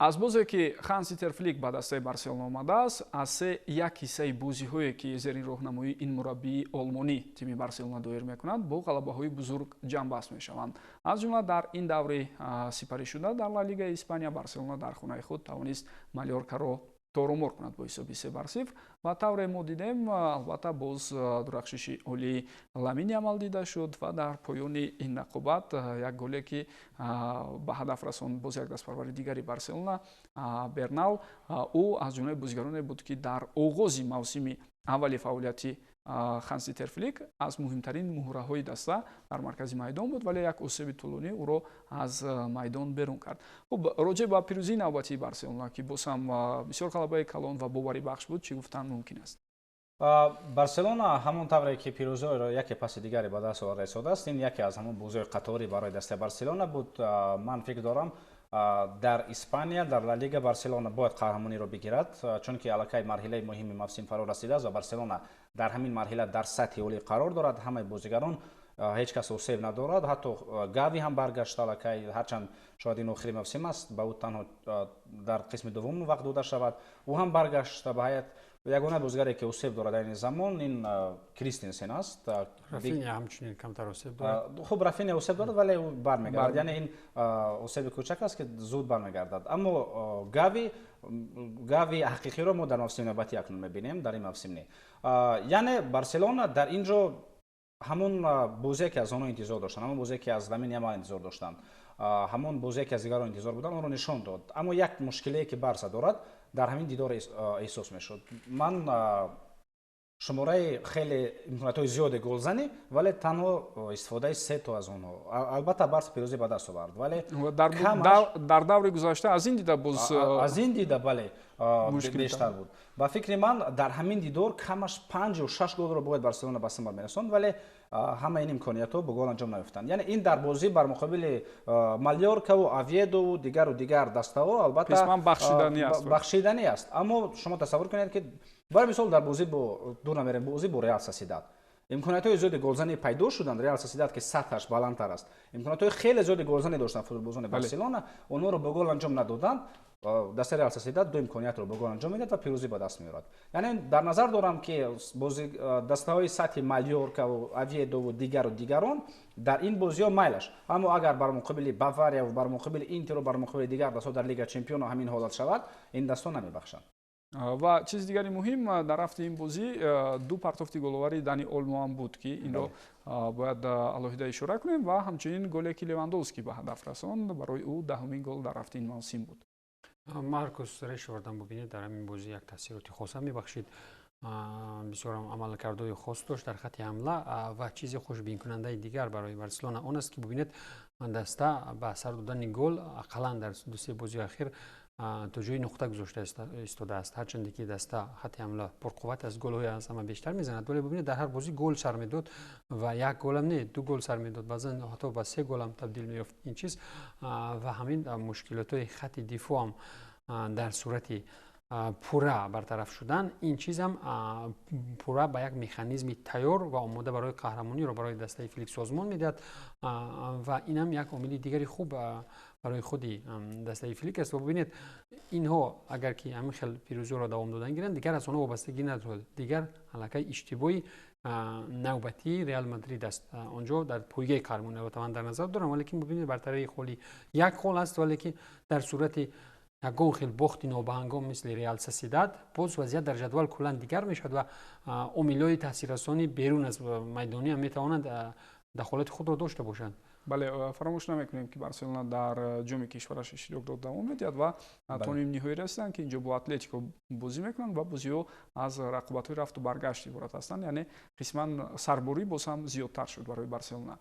аз бозе ки Ханс-Дитер Флик ба дастаи Барселона омадааст, аз се як ҳиссаи бозиҳое ки зери роҳнамоии ин мураббии олмонӣ тими Барселона доир мекунад, бо ғалабаҳои бузург ҷамъбаст мешаванд. Аз ҷумла дар ин даври сипаришуда дар Ла Лигаи Испания Барселона дар хонаи худ тавонист Малёркаро торумор кунад бо ҳисоби 3-0 ва тавре мо дидем албатта боз дурахшиши олии Ламин Ямал дида шуд ва дар поёни ин рақобат як голе ки ба ҳадаф расон боз як дастпарвари дигари Барселона Бернал, ӯ аз ҷумлаи бозигароне буд ки дар оғози мавсими аввали фаъолияти Ханс-Дитер Флик аз муҳимтарин муҳраҳои даста дар маркази майдон буд, вале як осеби тӯлонӣ ӯро аз майдон берун кард. Хуб, роҷеъ ба пирӯзии навбатии Барселона ки боз ҳам бисёр ғалабаи калон ва боварӣ бахш буд, чӣ гуфтан мумкин аст? Барселона ҳамон тавре ки пирӯзиро яке паси дигаре ба даст расодааст, ин яке аз ҳамон бозиҳои қаторӣ барои дастаи Барселона буд. Ман фикр дорам дар Испания дар Ла Лига Барселона бояд қаҳрамониро бигирад, чунки аллакай марҳилаи муҳими мавсим фаро расидааст ва Барселона дар ҳамин марҳила дар сатҳи олӣ қарор дорад. Ҳамаи бозигарон ҳеҷ кас осеб надорад, ҳатто Гави ҳам баргашт аллакай, ҳарчанд шояд ин охири мавсим аст, ба ӯ танҳо дар қисми дуввум вақт дода шавад. ӯ ҳам баргашт ба ҳаят. Ягона бозигаре ки осеб дорад дар ин замон ин Кристенсен аст. Рафиня ҳамчунин камтар осеб дорад. Хуб, Рафиня осеб дорад, вале ӯ бармегардад, яъне ин осеби кӯчак аст ки зуд бармегардад. Аммо Гави ҳақиқиро мо дар мавсими навбатӣ акнун мебинем, дар ин мавсим не. Яъне Барселона дар ин ҷо ҳамон бозие ки аз онҳо интизор доштанд, ҳамон бозие ки аз Ламин Ямал интизор доштанд, ҳамон бозие ки аз дигарон интизор буданд, онро нишон дод. Аммо як мушкилие ки Барса дорад, дар ҳамин дидор эҳсос мешуд. Ман шумораи хеле имкониятҳои зиёде голзанӣ, вале танҳо истифодаи 3 то аз онҳо. Албатта Барса пирӯзӣ ба даст овард, вале дар даври гузашта аз ин дида боз аз ин дида бале бештар буд. Ба фикри ман дар ҳамин дидор камаш 5 ё 6 голро бояд Барселона ба самар мерасонд, вале ҳама ин имкониятҳо ба гол анҷом наёфтанд. Яъне ин дар бозӣ бар муқобили Малёркаву Овьедову дигар дастаҳо албатта қисман бахшиданӣ аст. Аммо шумо тасаввур кунед ки барои мисол дар бозӣ дур намерем, бозӣ бо Реал Сосидад имкониятҳои зиёди голзанӣ пайдо шуданд. Реал Сосидад ки сатҳаш баландтар аст, имкониятҳои хеле зиёди голзанӣ доштанд футболбозони Барселона, онҳоро ба гол анҷом надоданд. дастаи Реал Сосидад ду имкониятро ба гол анҷом медиҳад ва пирӯзӣ ба даст меорад. Яъне дар назар дорам ки дастаҳои сатҳи Малёркаву Овьедову дигарон дар ин бозиҳо майлаш, аммо агар бар муқобили Баварияву бар муқобили Интеру бар муқобили дигар дастҳо дар Лига Чемпионо ҳамин ҳолат шавад, ин дастҳо намебахшанд. ва чизи дигари муҳим дар рафти ин бозӣ ду партофти головари Дани Олмо ҳам буд ки инро бояд алоҳида ишора кунем ва ҳамчунин голе ки Левандовски ба ҳадаф расонд, барои ӯ даҳумин гол дар рафти ин мавсим буд. Маркус Решфордам бубинед дар ҳамин бозӣ як таъсироти хоса мебахшид. Бисёрам амалкардҳои хос дошт дар хатти ҳамла ва чизи хушбинкунандаи дигар барои Барселона он аст ки бубинед даста ба сар додани гол ақаллан дар ду-се бозии ахир то ҷои нуқта гузошта истодааст. Ҳарчанде ки даста хатти ҳамла пурқувват аст, голҳои аз ҳама бештар мезанад, вале бубинед дар ҳар бозӣ гол сар медод ва як голам не, ду гол сар медод, баъзан ҳатто ба 3 голам табдил меёфт ин чиз ва ҳамин мушкилотҳои хатти дифоъам дар сурати пурра бартараф шудан, ин чизам пурра ба як механизми тайёр ва омода барои қаҳрамониро барои дастаи Флик созмон медиҳад ва инам як омили дигари хуб барои худи дастаи Флик аст. Ва бубинед инҳо агар ки ҳамин хел пирӯзиро давом додан гиранд, дигар аз онҳо вобастагӣ надорад, дигар аллакай иштибоҳи навбатии Реал Мадрид аст. онҷо дар пойгаи қаҳрамонӣ албатта ман дар назар дорам, валекин бубинед бартараи холи як хол аст, валекин дар сурати ягон хел бохти нобаҳангом мисли Реал Сосидад боз вазъият дар ҷадвал куллан дигар мешавад ва омилҳои таъсиррасонӣ берун аз майдонӣ ҳам метавонанд дахолати худро дошта бошанд. бале фаромӯш намекунем ки Барселона дар ҷоми кишвараш иштирокро давом медиҳад ва то нимниҳоӣ расиданд ки инҷо бо Атлетико бозӣ мекунанд ва бозиҳо аз рақобатҳои рафту баргашт иборат ҳастанд, яъне қисман сарборӣ боз ҳам зиёдтар шуд барои Барселона.